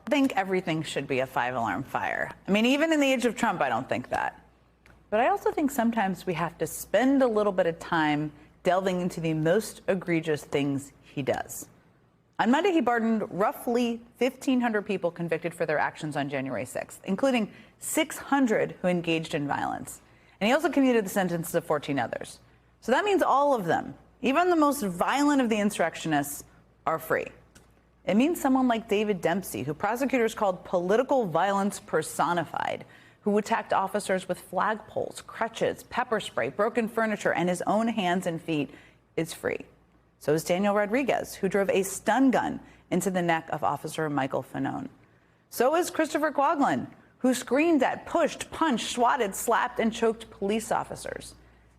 I think everything should be a 5-alarm fire. I mean, even in the age of Trump, I don't think that. But I also think sometimes we have to spend a little bit of time delving into the most egregious things he does. On Monday, he pardoned roughly 1,500 people convicted for their actions on January 6th, including 600 who engaged in violence. And he also commuted the sentences of 14 others. So that means all of them, even the most violent of the insurrectionists, are free. It means someone like David Dempsey, who prosecutors called political violence personified, who attacked officers with flagpoles, crutches, pepper spray, broken furniture, and his own hands and feet, is free. So is Daniel Rodriguez, who drove a stun gun into the neck of Officer Michael Fanone. So is Christopher Coughlin, who screamed at, pushed, punched, swatted, slapped, and choked police officers.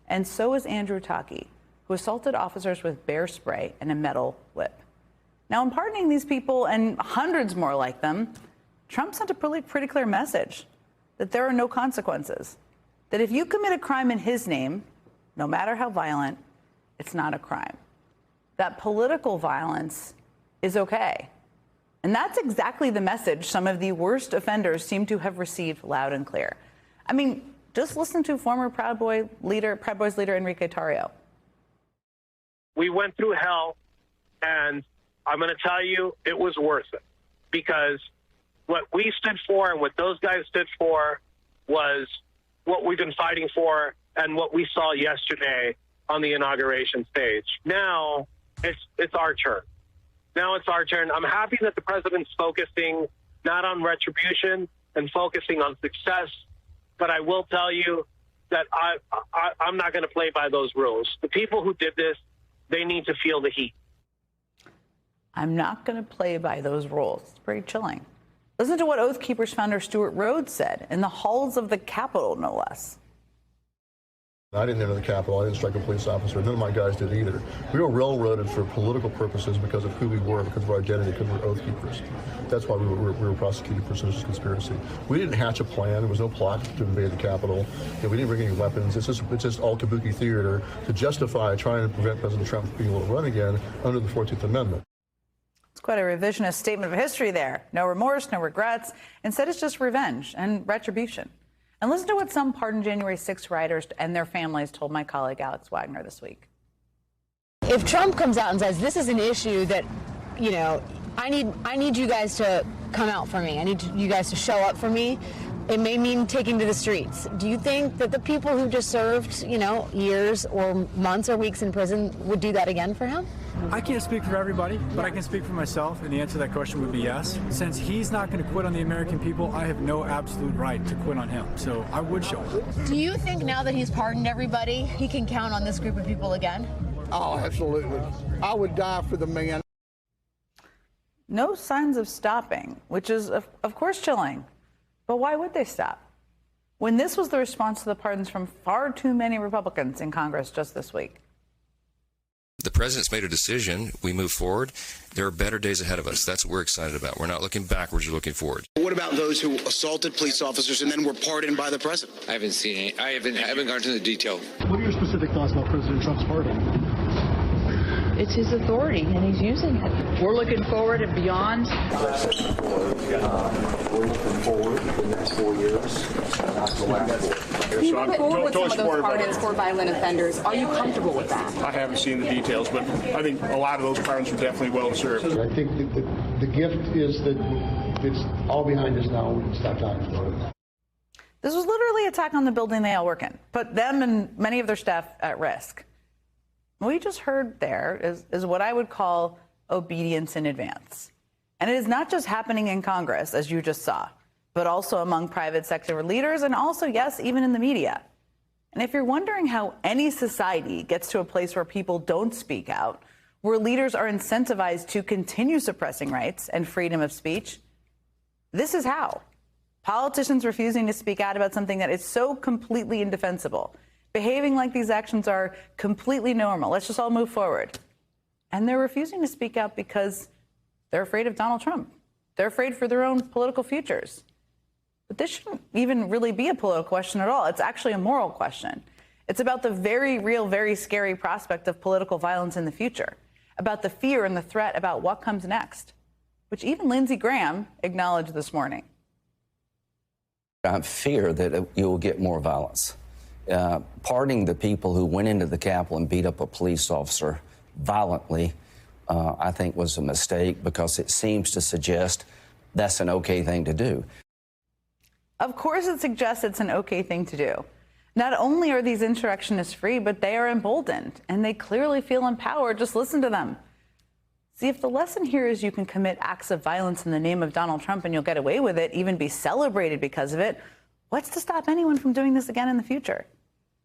And so is Andrew Psaki, who assaulted officers with bear spray and a metal whip. Now, in pardoning these people and hundreds more like them, Trump sent a pretty clear message that there are no consequences, that if you commit a crime in his name, no matter how violent, it's not a crime, that political violence is okay. And that's exactly the message some of the worst offenders seem to have received loud and clear. I mean, just listen to former Proud Boys leader Enrique Tarrio. We went through hell, and I'm going to tell you, it was worth it, because what we stood for and what those guys stood for was what we've been fighting for and what we saw yesterday on the inauguration stage. Now it's our turn. Now it's our turn. I'm happy that the president's focusing not on retribution and focusing on success, but I will tell you that I'm not going to play by those rules. The people who did this, they need to feel the heat. I'm not going to play by those rules. It's pretty chilling. Listen to what Oath Keepers founder Stuart Rhodes said in the halls of the Capitol, no less. I didn't enter the Capitol. I didn't strike a police officer. None of my guys did either. We were railroaded for political purposes because of who we were, because of our identity, because we're Oath Keepers. That's why we were prosecuted for seditious conspiracy. We didn't hatch a plan. There was no plot to invade the Capitol. We didn't bring any weapons. It's just all kabuki theater to justify trying to prevent President Trump from being able to run again under the 14th Amendment. It's quite a revisionist statement of history there. No remorse, no regrets. Instead, it's just revenge and retribution. And listen to what some pardoned January 6th rioters and their families told my colleague Alex Wagner this week. If Trump comes out and says this is an issue that, you know, I need you guys to come out for me. I need you guys to show up for me. It may mean taking to the streets. Do you think that the people who just served, you know, years or months or weeks in prison would do that again for him? I can't speak for everybody, but I can speak for myself, and the answer to that question would be yes. Since he's not going to quit on the American people, I have no absolute right to quit on him, so I would show up. Do you think now that he's pardoned everybody, he can count on this group of people again? Oh, absolutely. I would die for the man. No signs of stopping, which is, of course, chilling. But why would they stop? When this was the response to the pardons from far too many Republicans in Congress just this week. The president's made a decision. We move forward. There are better days ahead of us. That's what we're excited about. We're not looking backwards. We're looking forward. What about those who assaulted police officers and then were pardoned by the president? I haven't seen any. I haven't gone into the detail. What are your specific thoughts about President Trump's pardon? It's his authority, and he's using it. We're looking forward and beyond. We're looking forward the next 4 years, not the last 4. You put forward some of those pardons for violent offenders. Are you comfortable with that? I haven't seen the details, but I think a lot of those pardons are definitely well deserved. I think the gift is that it's all behind us now. We can stop talking about it. This was literally an attack on the building they all work in, put them and many of their staff at risk. What we just heard there is what I would call obedience in advance. And it is not just happening in Congress, as you just saw, but also among private sector leaders and also, yes, even in the media. And if you're wondering how any society gets to a place where people don't speak out, where leaders are incentivized to continue suppressing rights and freedom of speech, this is how. Politicians refusing to speak out about something that is so completely indefensible, behaving like these actions are completely normal. Let's just all move forward. And they're refusing to speak out because they're afraid of Donald Trump. They're afraid for their own political futures. But this shouldn't even really be a political question at all. It's actually a moral question. It's about the very real, very scary prospect of political violence in the future, about the fear and the threat about what comes next. which even Lindsey Graham acknowledged this morning. I fear that you will get more violence. Pardoning the people who went into the Capitol and beat up a police officer violently, I think was a mistake, because it seems to suggest that's an okay thing to do. Of course it suggests it's an okay thing to do. Not only are these insurrectionists free, but they are emboldened, and they clearly feel empowered. Just listen to them. See, if the lesson here is you can commit acts of violence in the name of Donald Trump and you'll get away with it, even be celebrated because of it, what's to stop anyone from doing this again in the future?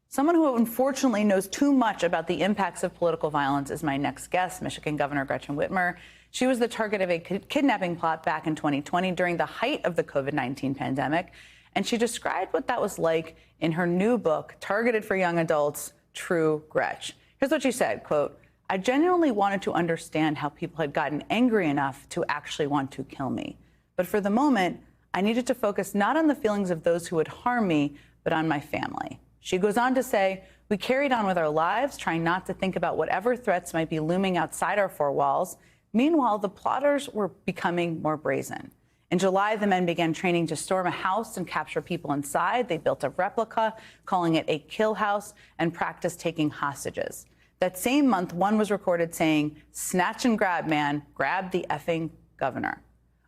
Someone who unfortunately knows too much about the impacts of political violence is my next guest, Michigan Governor Gretchen Whitmer. She was the target of a kidnapping plot back in 2020 during the height of the COVID-19 pandemic, and she described what that was like in her new book, targeted for young adults, True Gretch. Here's what she said, quote, "I genuinely wanted to understand how people had gotten angry enough to actually want to kill me. But for the moment, I needed to focus not on the feelings of those who would harm me, but on my family." She goes on to say, "We carried on with our lives, trying not to think about whatever threats might be looming outside our four walls. Meanwhile, the plotters were becoming more brazen. In July, the men began training to storm a house and capture people inside. They built a replica, calling it a kill house, and practiced taking hostages. That same month, one was recorded saying, 'Snatch and grab, man, grab the effing governor.'"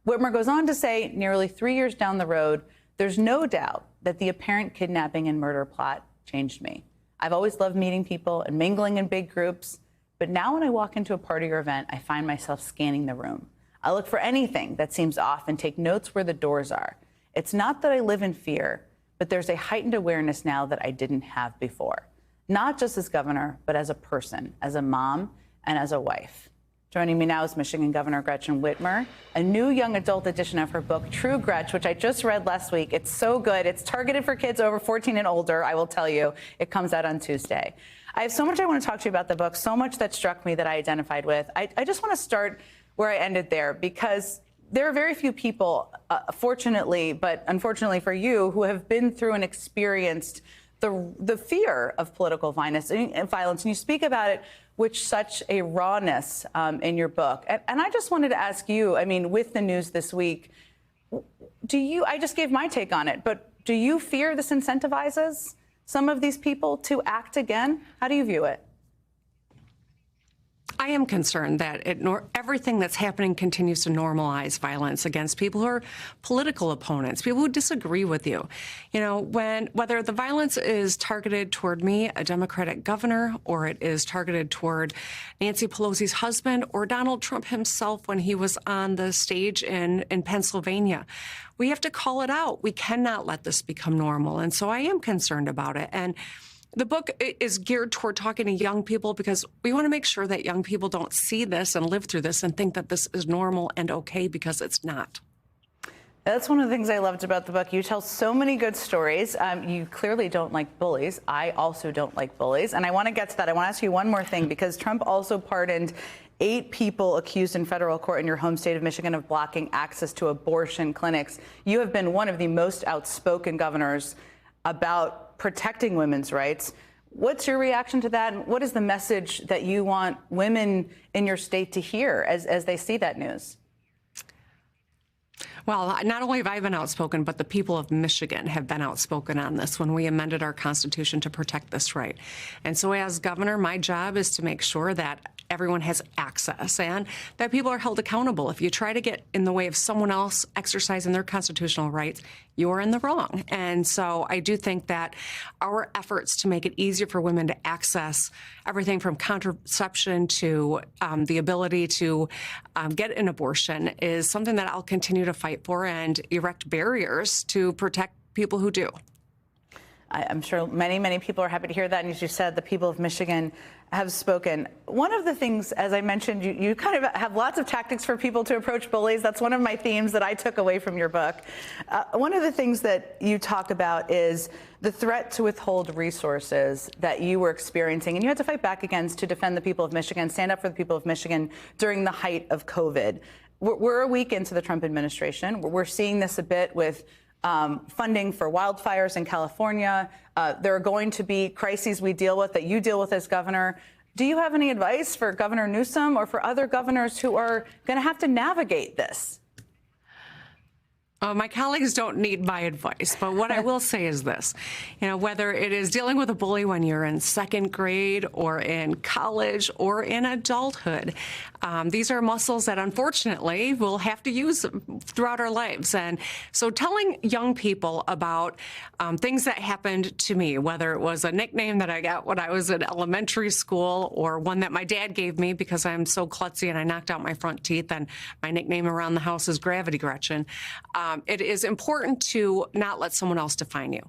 Whitmer goes on to say, nearly 3 years down the road, "There's no doubt that the apparent kidnapping and murder plot changed me. I've always loved meeting people and mingling in big groups, but now when I walk into a party or event, I find myself scanning the room. I look for anything that seems off and take notes where the doors are. It's not that I live in fear, but there's a heightened awareness now that I didn't have before. Not just as governor, but as a person, as a mom, and as a wife." Joining me now is Michigan Governor Gretchen Whitmer, a new young adult edition of her book, True Gretch, which I just read last week. It's so good. It's targeted for kids over 14 and older, I will tell you. It comes out on Tuesday. I have so much I want to talk to you about the book, so much that struck me that I identified with. I just want to start where I ended there, because there are very few people, fortunately, but unfortunately for you, who have been through and experienced the fear of political violence. And you speak about it with such a rawness in your book. And I just wanted to ask you, I mean, with the news this week, I just gave my take on it, but do you fear this incentivizes some of these people to act again? How do you view it? I am concerned that everything that's happening continues to normalize violence against people who are political opponents, people who disagree with you. You know, whether the violence is targeted toward me, a Democratic governor, or it is targeted toward Nancy Pelosi's husband or Donald Trump himself when he was on the stage in Pennsylvania, we have to call it out. We cannot let this become normal. And so I am concerned about it. And the book is geared toward talking to young people, because we want to make sure that young people don't see this and live through this and think that this is normal and okay, because it's not. That's one of the things I loved about the book. You tell so many good stories. You clearly don't like bullies. I also don't like bullies. And I want to get to that. I want to ask you one more thing, because Trump also pardoned 8 people accused in federal court in your home state of Michigan of blocking access to abortion clinics. You have been one of the most outspoken governors about protecting women's rights. What's your reaction to that? And what is the message that you want women in your state to hear as they see that news? Well, not only have I been outspoken, but the people of Michigan have been outspoken on this when we amended our Constitution to protect this right. And so as governor, my job is to make sure that everyone has access and that people are held accountable. If you try to get in the way of someone else exercising their constitutional rights, you're in the wrong. And so I do think that our efforts to make it easier for women to access everything from contraception to the ability to get an abortion is something that I'll continue to fight for and erect barriers to protect people who do. I'm sure many, many people are happy to hear that. And as you said, the people of Michigan have spoken. One of the things, as I mentioned, you kind of have lots of tactics for people to approach bullies. That's one of my themes that I took away from your book. One of the things that you talk about is the threat to withhold resources that you were experiencing, and you had to fight back against to defend the people of Michigan, stand up for the people of Michigan during the height of COVID. We're a week into the Trump administration. We're seeing this a bit with funding for wildfires in California. There are going to be crises we deal with that you deal with as governor. Do you have any advice for Governor Newsom or for other governors who are going to have to navigate this? My colleagues don't need my advice, but what I will say is this. Whether it is dealing with a bully when you're in second grade or in college or in adulthood, these are muscles that unfortunately we'll have to use throughout our lives. And so telling young people about things that happened to me, whether it was a nickname that I got when I was in elementary school or one that my dad gave me because I'm so klutzy and I knocked out my front teeth, and my nickname around the house is Gravity Gretchen. It is important to not let someone else define you,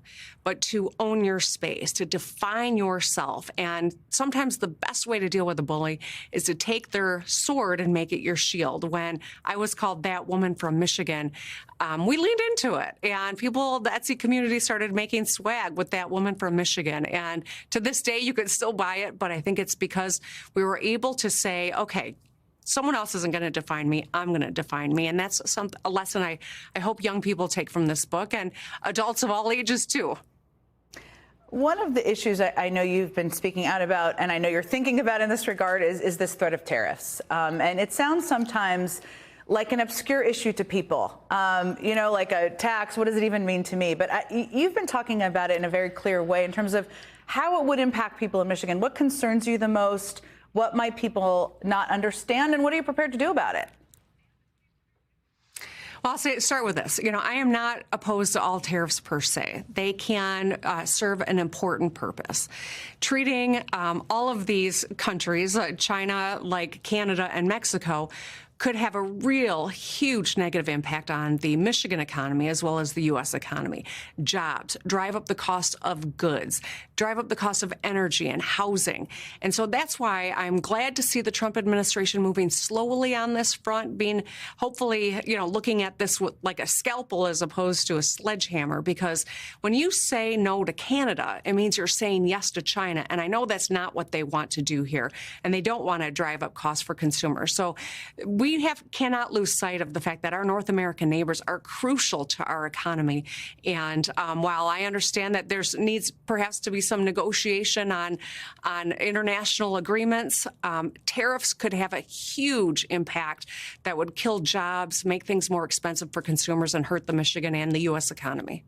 but to own your space, to define yourself. And sometimes the best way to deal with a bully is to take their sword and make it your shield. When I was called that woman from Michigan, we leaned into it. And people, the Etsy community started making swag with that woman from Michigan. And to this day, you could still buy it. But I think it's because we were able to say, okay, someone else isn't going to define me. I'm going to define me. And that's a lesson I hope young people take from this book, and adults of all ages, too. One of the issues I know you've been speaking out about, and I know you're thinking about in this regard, is this threat of tariffs. And it sounds sometimes like an obscure issue to people, like a tax. What does it even mean to me? But you've been talking about it in a very clear way in terms of how it would impact people in Michigan. What concerns you the most? What might people not understand, and what are you prepared to do about it? Well, I'll start with this. I am not opposed to all tariffs per se. They can serve an important purpose. Treating all of these countries, China, like Canada and Mexico, could have a real huge negative impact on the Michigan economy as well as the U.S. economy. Jobs, drive up the cost of goods, drive up the cost of energy and housing. And so that's why I'm glad to see the Trump administration moving slowly on this front, being hopefully, looking at this with like a scalpel as opposed to a sledgehammer, because when you say no to Canada, it means you're saying yes to China. And I know that's not what they want to do here. And they don't want to drive up costs for consumers. So we cannot lose sight of the fact that our North American neighbors are crucial to our economy. And while I understand that there needs perhaps to be some negotiation on international agreements, tariffs could have a huge impact that would kill jobs, make things more expensive for consumers, and hurt the Michigan and the U.S. economy.